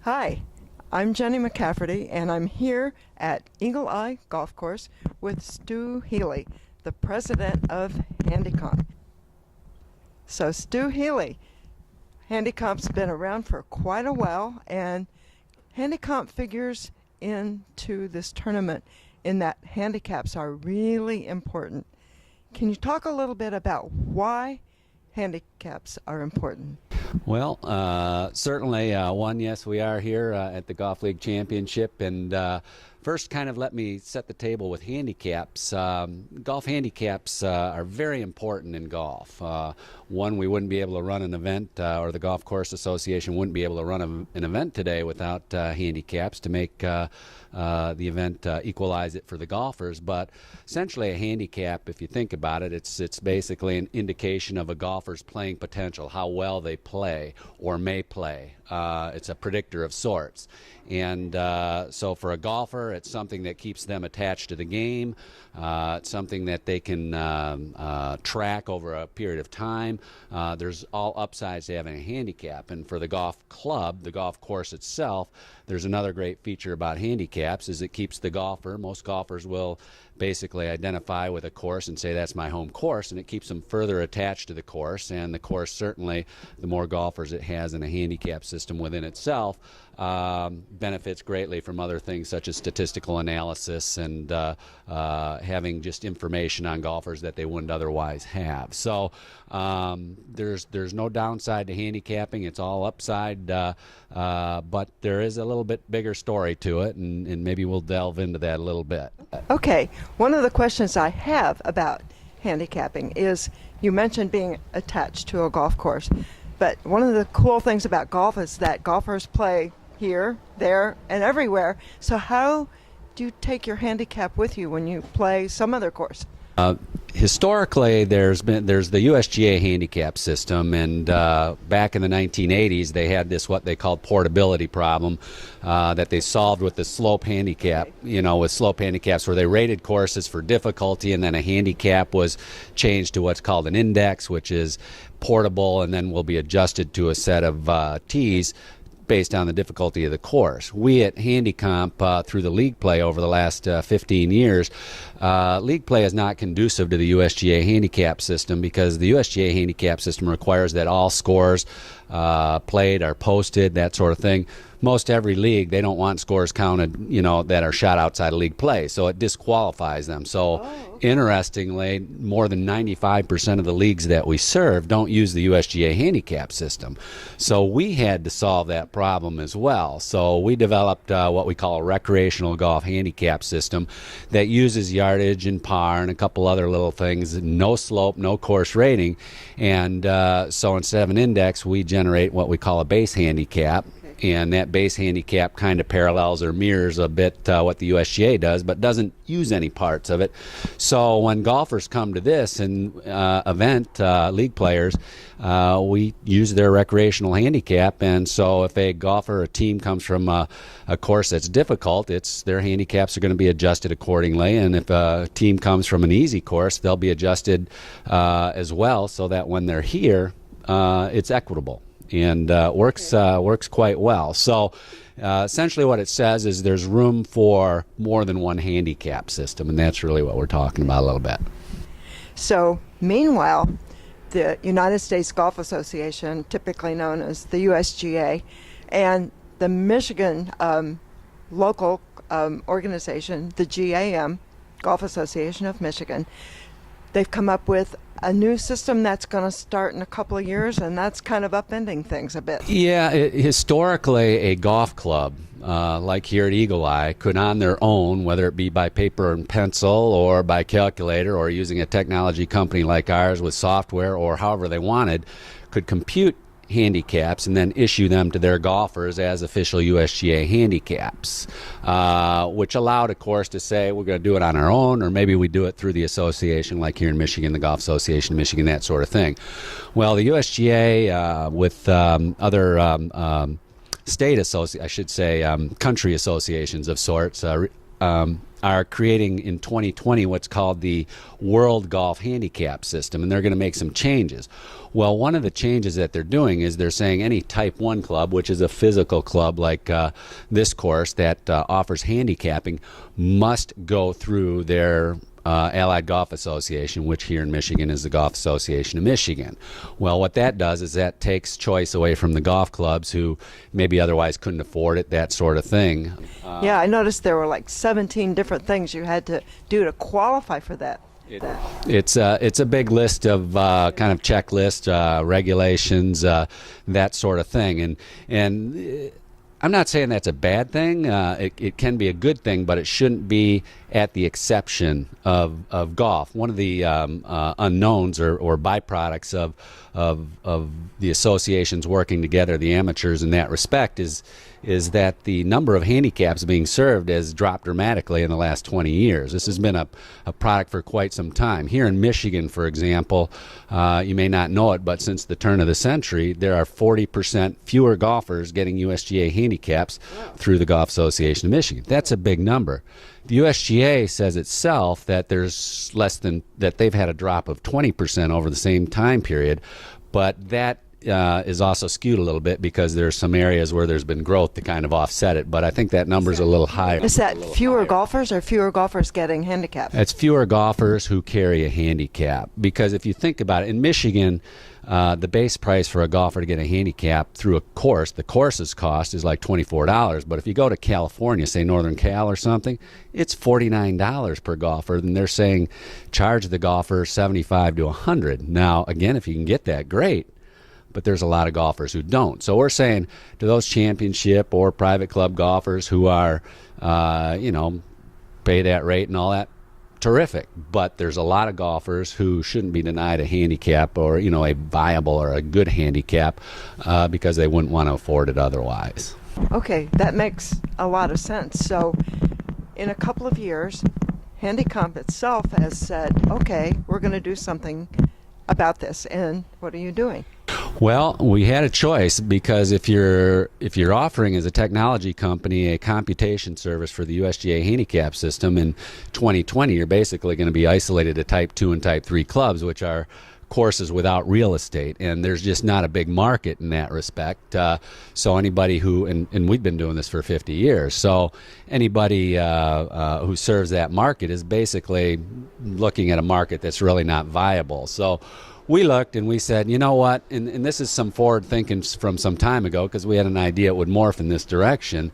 Hi, I'm Jenny McCafferty, and I'm here at Eagle Eye Golf Course with Stu Healey, the president of Handicomp. So, Stu Healey, Handicamp's been around for quite a while, and Handicomp figures into this tournament in that handicaps are really important. Can you talk a little bit about why handicaps are important? Well, certainly, yes, we are here at the Golf League Championship, and first kind of let me set the table with handicaps. Golf handicaps are very important in golf. One, we wouldn't be able to run an event, or the Golf Course Association wouldn't be able to run an event today without handicaps to make the event equalize it for the golfers. But essentially a handicap, if you think about it, it's basically an indication of a golfer's playing potential, how well they play or may play. It's a predictor of sorts. And so for a golfer, it's something that keeps them attached to the game. It's something that they can track over a period of time. There's all upsides to having a handicap. And for the golf club, the golf course itself, there's another great feature about handicaps is it keeps the golfer. Most golfers will basically identify with a course and say that's my home course, and it keeps them further attached to the course. And the course, certainly, the more golfers it has in a handicap system within itself, benefits greatly from other things such as statistical analysis and having just information on golfers that they wouldn't otherwise have. So there's no downside to handicapping. It's all upside, but there is a little bit bigger story to it, and maybe we'll delve into that a little bit. Okay, one of the questions I have about handicapping is you mentioned being attached to a golf course, but one of the cool things about golf is that golfers play here, there, and everywhere. So how do you take your handicap with you when you play some other course? Historically, there's the USGA handicap system, and back in the 1980s, they had this what they called portability problem that they solved with the slope handicap. With slope handicaps, where they rated courses for difficulty, and then a handicap was changed to what's called an index, which is portable, and then will be adjusted to a set of tees based on the difficulty of the course. We at Handicomp, through the league play over the last 15 years, league play is not conducive to the USGA handicap system because the USGA handicap system requires that all scores played are posted, that sort of thing. Most every league, they don't want scores counted, that are shot outside of league play, so it disqualifies them. So, interestingly, more than 95% of the leagues that we serve don't use the USGA handicap system. So we had to solve that problem as well. So we developed what we call a recreational golf handicap system that uses yardage and par and a couple other little things, no slope, no course rating. And so instead of an index, we generate what we call a base handicap. And that base handicap kind of parallels or mirrors a bit what the USGA does, but doesn't use any parts of it. So when golfers come to this event, league players, we use their recreational handicap. And so if a golfer or a team comes from a course that's difficult, their handicaps are going to be adjusted accordingly. And if a team comes from an easy course, they'll be adjusted as well, so that when they're here, it's equitable. And works quite well. So essentially what it says is there's room for more than one handicap system, and that's really what we're talking about a little bit. So meanwhile, the United States Golf Association, typically known as the USGA, and the Michigan local organization, the GAM, Golf Association of Michigan, they've come up with a new system that's going to start in a couple of years, and that's kind of upending things a bit. Yeah, historically, a golf club, like here at Eagle Eye, could on their own, whether it be by paper and pencil or by calculator or using a technology company like ours with software or however they wanted, could compute handicaps and then issue them to their golfers as official USGA handicaps, which allowed a course to say we're going to do it on our own, or maybe we do it through the association, like here in Michigan, the Golf Association of Michigan, that sort of thing. Well, the USGA with other state country associations of sorts, are creating in 2020 what's called the World Golf Handicap system, and they're going to make some changes. Well, one of the changes that they're doing is they're saying any Type 1 club, which is a physical club like this course that offers handicapping, must go through their Allied Golf Association, which here in Michigan is the Golf Association of Michigan. Well, what that does is that takes choice away from the golf clubs who maybe otherwise couldn't afford it, that sort of thing. Yeah, I noticed there were like 17 different things you had to do to qualify for that. It's a big list of kind of checklist regulations, that sort of thing, and I'm not saying that's a bad thing. It can be a good thing, but it shouldn't be at the exception of golf. One of the unknowns or byproducts of the associations working together, the amateurs in that respect, is that the number of handicaps being served has dropped dramatically in the last 20 years. This has been a product for quite some time. Here in Michigan, for example, you may not know it, but since the turn of the century, there are 40% fewer golfers getting USGA handicaps through the Golf Association of Michigan. That's a big number. The USGA says itself that there's that they've had a drop of 20% over the same time period, but that is also skewed a little bit because there's some areas where there's been growth to kind of offset it, but I think that number's a little higher. Is that fewer golfers or fewer golfers getting handicaps? It's fewer golfers who carry a handicap, because if you think about it, in Michigan, the base price for a golfer to get a handicap through a course, the course's cost is like $24. But if you go to California, say Northern Cal or something, it's $49 per golfer. And they're saying charge the golfer $75 to $100. Now, again, if you can get that, great. But there's a lot of golfers who don't. So we're saying to those championship or private club golfers who are, pay that rate and all that, terrific. But there's a lot of golfers who shouldn't be denied a handicap or, a viable or a good handicap because they wouldn't want to afford it otherwise. Okay, that makes a lot of sense. So in a couple of years, Handicomp itself has said, okay, we're going to do something about this. And what are you doing? Well, we had a choice, because if you're offering as a technology company a computation service for the USGA handicap system in 2020, you're basically going to be isolated to Type 2 and Type 3 clubs, which are courses without real estate, and there's just not a big market in that respect. So anybody who, and we've been doing this for 50 years, so anybody who serves that market is basically looking at a market that's really not viable. So we looked and we said, you know what, and this is some forward thinking from some time ago, because we had an idea it would morph in this direction.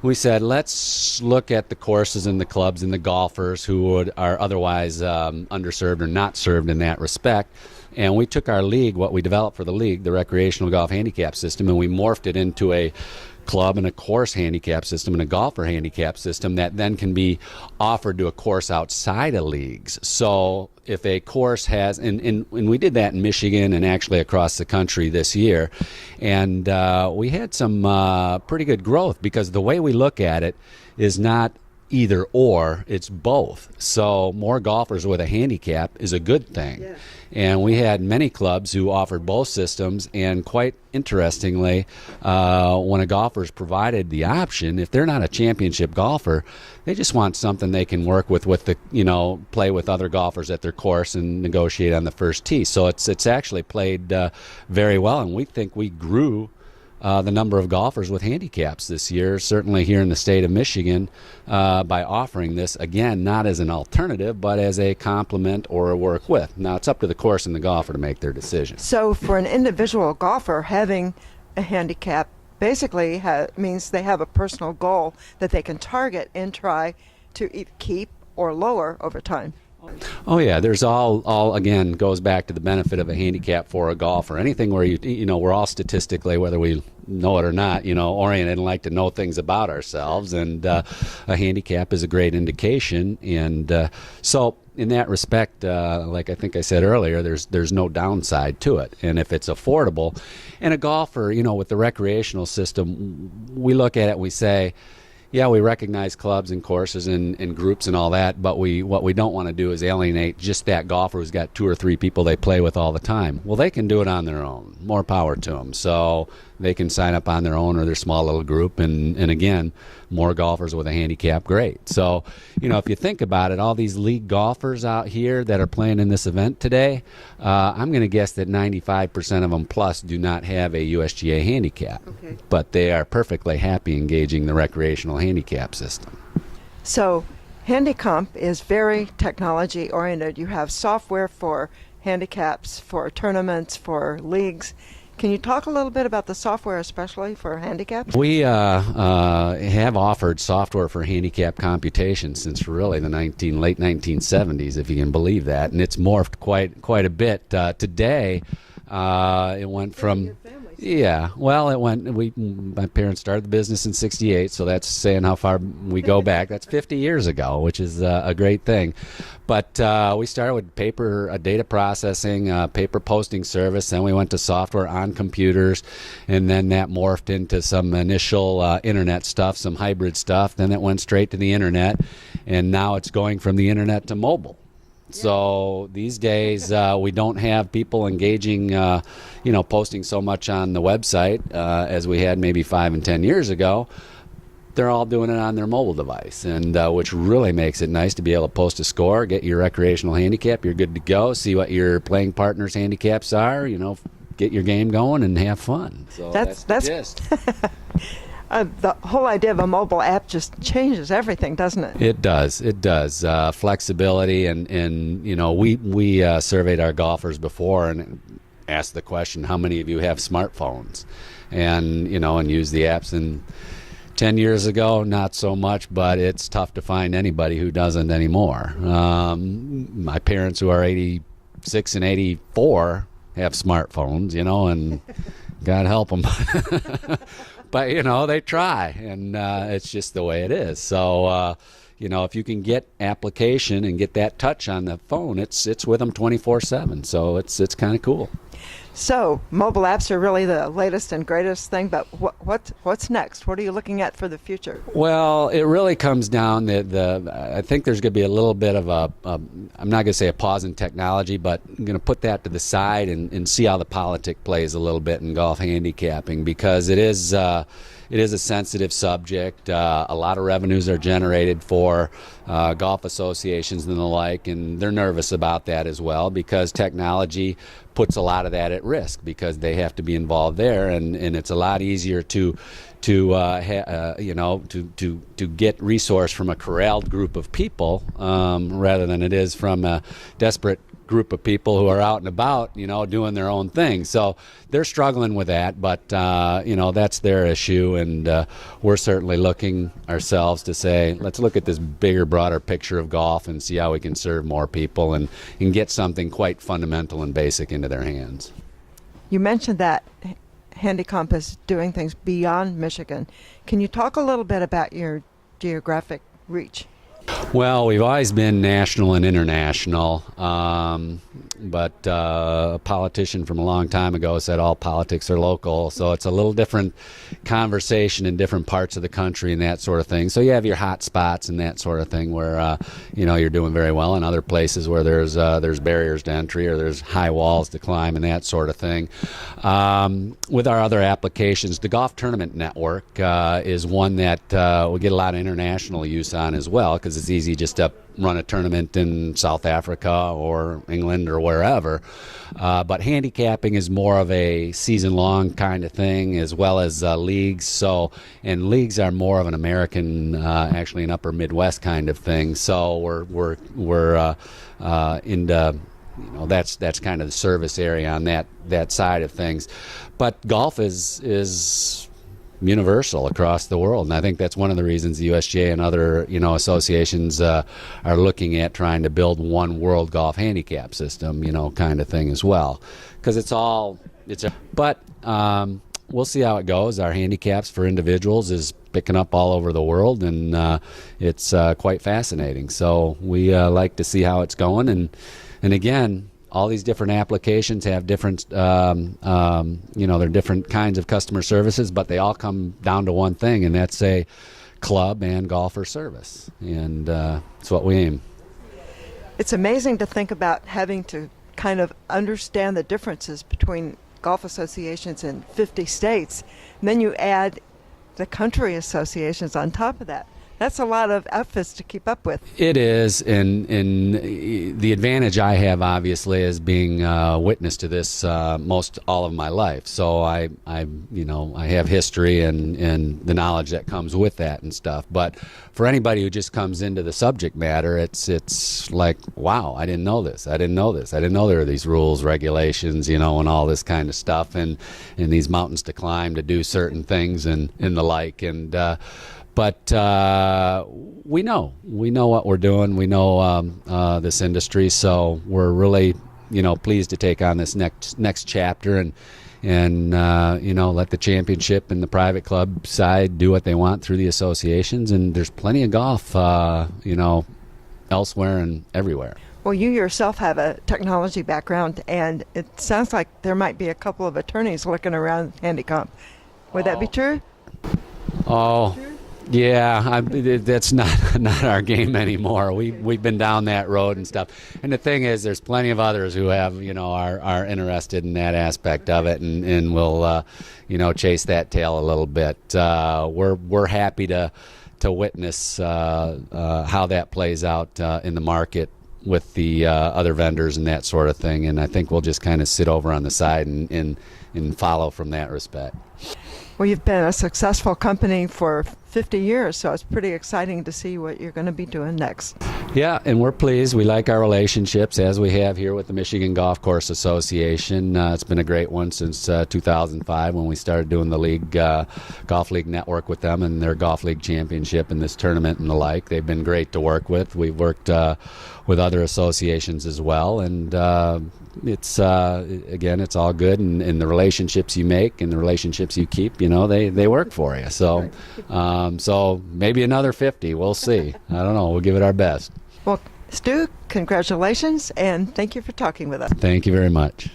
We said, let's look at the courses and the clubs and the golfers who are otherwise underserved or not served in that respect. And we took our league, what we developed for the league, the recreational golf handicap system, and we morphed it into a club and a course handicap system and a golfer handicap system that then can be offered to a course outside of leagues. So if a course has, and we did that in Michigan and actually across the country this year, and we had some pretty good growth, because the way we look at it is not either or, it's both. So more golfers with a handicap is a good thing. Yeah. And we had many clubs who offered both systems, and quite interestingly, when a golfer's provided the option, if they're not a championship golfer, they just want something they can work with the, play with other golfers at their course and negotiate on the first tee. So it's actually played very well, and we think we grew the number of golfers with handicaps this year, certainly here in the state of Michigan, by offering this, again, not as an alternative, but as a complement or a work with. Now, it's up to the course and the golfer to make their decision. So for an individual golfer, having a handicap basically means they have a personal goal that they can target and try to either keep or lower over time. Oh yeah, there's all again goes back to the benefit of a handicap for a golfer. Anything where we're all statistically, whether we know it or not, oriented and like to know things about ourselves, and a handicap is a great indication. And so in that respect, like I think I said earlier, there's no downside to it. And if it's affordable, and a golfer, with the recreational system, we look at it, we say, Yeah, we recognize clubs and courses and groups and all that, but what we don't want to do is alienate just that golfer who's got 2 or 3 people they play with all the time. Well, they can do it on their own. More power to them. So they can sign up on their own or their small little group, and again, more golfers with a handicap, great. So, if you think about it, all these league golfers out here that are playing in this event today, I'm going to guess that 95% of them plus do not have a USGA handicap, Okay. but they are perfectly happy engaging the recreational handicap system. So Handicomp is very technology oriented. You have software for handicaps, for tournaments, for leagues. Can you talk a little bit about the software, especially for handicaps? We have offered software for handicap computation since really the late 1970s, if you can believe that, and it's morphed quite a bit. Today, it went from my parents started the business in '68, so that's saying how far we go back. That's 50 years ago, which is a great thing. But we started with paper data processing, paper posting service, then we went to software on computers, and then that morphed into some initial internet stuff, some hybrid stuff. Then it went straight to the internet, and now it's going from the internet to mobile. So these days we don't have people engaging, posting so much on the website as we had maybe 5 and 10 years ago. They're all doing it on their mobile device, and which really makes it nice to be able to post a score, get your recreational handicap, you're good to go, see what your playing partner's handicaps are, get your game going and have fun. So that's the gist. The whole idea of a mobile app just changes everything, doesn't it? It does. Flexibility, and we surveyed our golfers before and asked the question, how many of you have smartphones? And use the apps. And 10 years ago, not so much, but it's tough to find anybody who doesn't anymore. My parents, who are 86 and 84, have smartphones, and God help them. But, they try, and it's just the way it is. So, if you can get application and get that touch on the phone, it's with them 24/7. So it's kind of cool. So mobile apps are really the latest and greatest thing, but what's next? What are you looking at for the future? Well, it really comes down I think there's going to be a little bit of I'm not going to say a pause in technology, but I'm going to put that to the side and see how the politic plays a little bit in golf handicapping, because it is a sensitive subject. A lot of revenues are generated for golf associations and the like, and they're nervous about that as well, because technology puts a lot of that at risk, because they have to be involved there, and it's a lot easier to get resource from a corralled group of people rather than it is from a desperate group of people who are out and about, doing their own thing. So they're struggling with that, but that's their issue, and we're certainly looking ourselves to say, let's look at this bigger, broader picture of golf and see how we can serve more people and get something quite fundamental and basic into their hands. You mentioned that Handicomp is doing things beyond Michigan. Can you talk a little bit about your geographic reach? Well, we've always been national and international, but a politician from a long time ago said all politics are local, so it's a little different conversation in different parts of the country and that sort of thing. So you have your hot spots and that sort of thing where you're doing very well, and other places where there's barriers to entry or there's high walls to climb and that sort of thing. With our other applications, the Golf Tournament Network is one that we get a lot of international use on as well, because it's easy just to run a tournament in South Africa or England or wherever. But handicapping is more of a season-long kind of thing, as well as leagues. And leagues are more of an American, actually an Upper Midwest kind of thing. So we're into, that's kind of the service area on that side of things. But golf is universal across the world, and I think that's one of the reasons the USGA and other associations are looking at trying to build one world golf handicap system, kind of thing as well, because but we'll see how it goes. Our handicaps for individuals is picking up all over the world, and it's quite fascinating. So we like to see how it's going, and again, all these different applications have different, they're different kinds of customer services, but they all come down to one thing, and that's club and golfer service, and it's what we aim. It's amazing to think about having to kind of understand the differences between golf associations in 50 states, and then you add the country associations on top of that. That's a lot of outfits to keep up with. It is, and the advantage I have, obviously, is being witness to this most all of my life. So I have history and the knowledge that comes with that and stuff. But for anybody who just comes into the subject matter, it's like, wow, I didn't know this. I didn't know this. I didn't know there were these rules, regulations, and all this kind of stuff, and these mountains to climb to do certain things and the like. But we know what we're doing. We know this industry, so we're really, pleased to take on this next chapter and let the championship and the private club side do what they want through the associations. And there's plenty of golf, elsewhere and everywhere. Well, you yourself have a technology background, and it sounds like there might be a couple of attorneys looking around Handicomp. Would that be true? Oh. Yeah, that's not our game anymore. We've been down that road and stuff. And the thing is, there's plenty of others who have are interested in that aspect of it, and will chase that tail a little bit. We're happy to witness how that plays out in the market with the other vendors and that sort of thing. And I think we'll just kind of sit over on the side and follow from that respect. Well, you've been a successful company for 50 years, so it's pretty exciting to see what you're going to be doing next. Yeah, and we're pleased. We like our relationships, as we have here with the Michigan Golf Course Association. It's been a great one since 2005 when we started doing the league, Golf League Network with them and their Golf League Championship and this tournament and the like. They've been great to work with. We've worked with other associations as well, and it's all good, and the relationships you make and the relationships you keep, they work for you. So so maybe another 50, we'll see. I don't know, we'll give it our best. Well, Stu, congratulations, and thank you for talking with us. Thank you very much.